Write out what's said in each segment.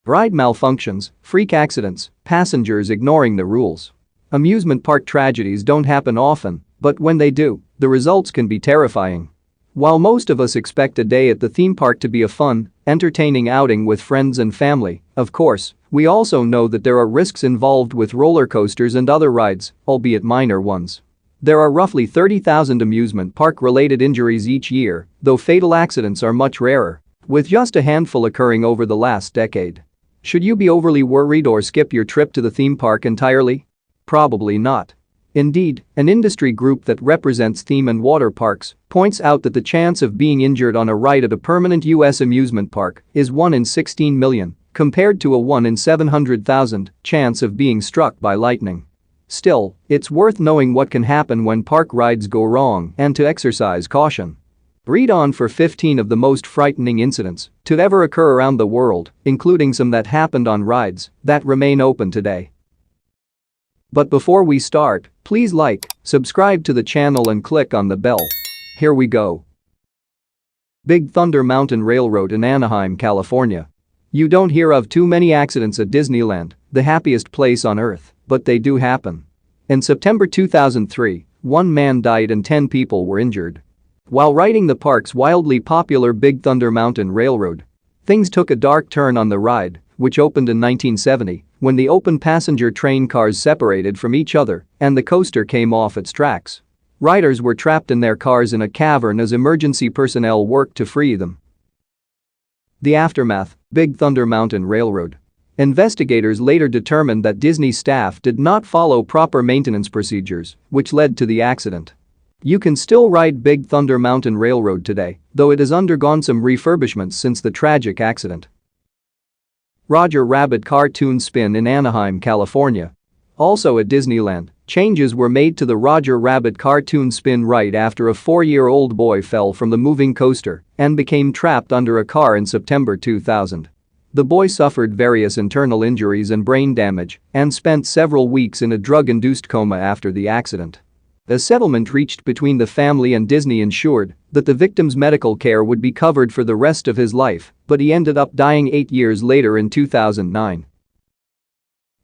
Ride malfunctions, freak accidents, passengers ignoring the rules. Amusement park tragedies don't happen often, but when they do, the results can be terrifying. While most of us expect a day at the theme park to be a fun, entertaining outing with friends and family, of course, we also know that there are risks involved with roller coasters and other rides, albeit minor ones. There are roughly 30,000 amusement park-related injuries each year, though fatal accidents are much rarer, with just a handful occurring over the last decade. Should you be overly worried or skip your trip to the theme park entirely? Probably not. Indeed, an industry group that represents theme and water parks points out that the chance of being injured on a ride at a permanent U.S. amusement park is 1 in 16 million, compared to a 1 in 700,000 chance of being struck by lightning. Still, it's worth knowing what can happen when park rides go wrong and to exercise caution. Read on for 15 of the most frightening incidents to ever occur around the world, including some that happened on rides that remain open today. But before we start, please like, subscribe to the channel and click on the bell. Here we go. Big Thunder Mountain Railroad in Anaheim, California. You don't hear of too many accidents at Disneyland, the happiest place on earth, but they do happen. In September 2003, 1 man died and 10 people were injured while riding the park's wildly popular Big Thunder Mountain Railroad. Things took a dark turn on the ride, which opened in 1970 when the open passenger train cars separated from each other and the coaster came off its tracks. Riders were trapped in their cars in a cavern as emergency personnel worked to free them. The aftermath: Big Thunder Mountain Railroad. Investigators later determined that Disney staff did not follow proper maintenance procedures, which led to the accident. You can still ride Big Thunder Mountain Railroad today, though it has undergone some refurbishments since the tragic accident. Roger Rabbit Cartoon Spin in Anaheim, California. Also at Disneyland, changes were made to the Roger Rabbit Cartoon Spin ride after a 4-year-old boy fell from the moving coaster and became trapped under a car in September 2000. The boy suffered various internal injuries and brain damage and spent several weeks in a drug-induced coma after the accident. A settlement reached between the family and Disney ensured that the victim's medical care would be covered for the rest of his life, but he ended up dying 8 years later in 2009.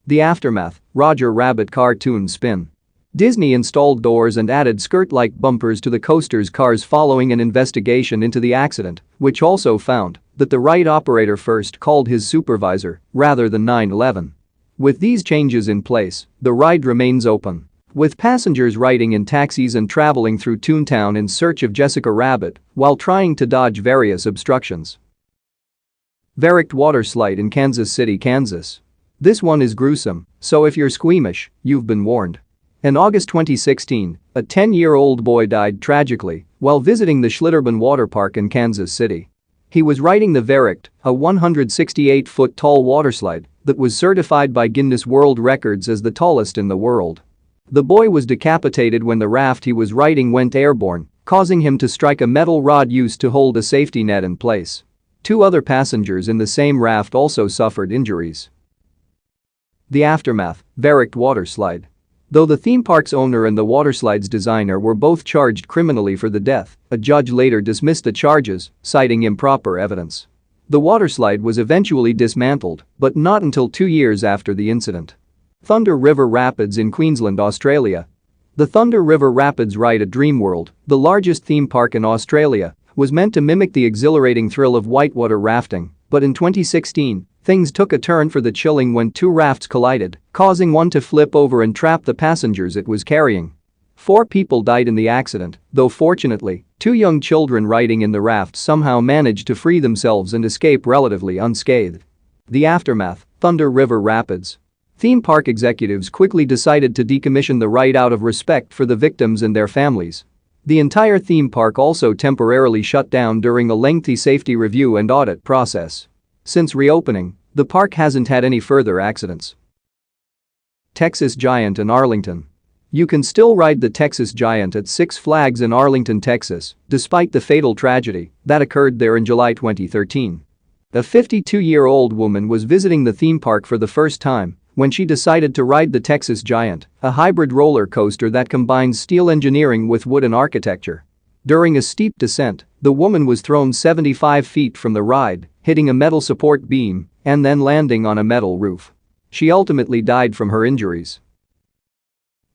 The aftermath: Roger Rabbit Cartoon Spin. Disney installed doors and added skirt-like bumpers to the coaster's cars following an investigation into the accident, which also found that the ride operator first called his supervisor rather than 911. With these changes in place, the ride remains open, with passengers riding in taxis and traveling through Toontown in search of Jessica Rabbit while trying to dodge various obstructions. Verruckt water slide in Kansas City, Kansas. This one is gruesome, so if you're squeamish, you've been warned. In August 2016, a 10-year-old boy died tragically while visiting the Schlitterbahn water park in Kansas City. He was riding the Verruckt, a 168-foot-tall waterslide that was certified by Guinness World Records as the tallest in the world. The boy was decapitated when the raft he was riding went airborne, causing him to strike a metal rod used to hold a safety net in place. 2 other passengers in the same raft also suffered injuries. The aftermath: Verruckt water slide. Though the theme park's owner and the waterslide's designer were both charged criminally for the death, a judge later dismissed the charges, citing improper evidence. The waterslide was eventually dismantled, but not until 2 years after the incident. Thunder River Rapids in Queensland, Australia. The Thunder River Rapids ride at Dreamworld, the largest theme park in Australia, was meant to mimic the exhilarating thrill of whitewater rafting, but in 2016, things took a turn for the chilling when 2 rafts collided, causing one to flip over and trap the passengers it was carrying. 4 people died in the accident, though fortunately, 2 young children riding in the raft somehow managed to free themselves and escape relatively unscathed. The aftermath: Thunder River Rapids. Theme park executives quickly decided to decommission the ride out of respect for the victims and their families. The entire theme park also temporarily shut down during a lengthy safety review and audit process. Since reopening, the park hasn't had any further accidents. Texas Giant in Arlington. You can still ride the Texas Giant at Six Flags in Arlington, Texas, despite the fatal tragedy that occurred there in July 2013. A 52-year-old woman was visiting the theme park for the first time when she decided to ride the Texas Giant, a hybrid roller coaster that combines steel engineering with wooden architecture. During a steep descent, the woman was thrown 75 feet from the ride, hitting a metal support beam and then landing on a metal roof. She ultimately died from her injuries.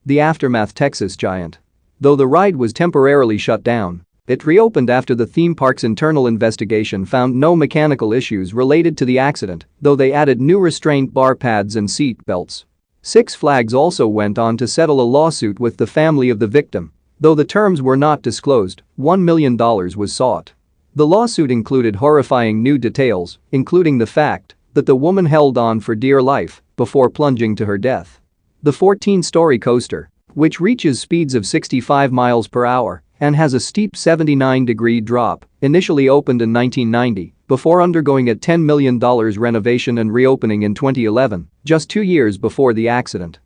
The aftermath. Texas giant. Though the ride was temporarily shut down, it reopened after the theme park's internal investigation found no mechanical issues related to the accident, though they added new restraint bar pads and seat belts. Six Flags also went on to settle a lawsuit with the family of the victim. Though the terms were not disclosed, $1 million was sought. The lawsuit included horrifying new details, including the fact that the woman held on for dear life before plunging to her death. The 14-story coaster, which reaches speeds of 65 miles per hour and has a steep 79-degree drop, initially opened in 1990 before undergoing a $10 million renovation and reopening in 2011, just 2 years before the accident.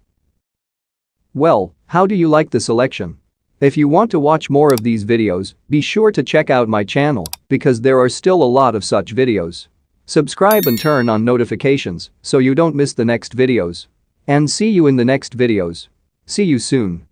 Well, how do you like the selection? If you want to watch more of these videos, be sure to check out my channel because there are still a lot of such videos. Subscribe and turn on notifications so you don't miss the next videos. And see you in the next videos. See you soon.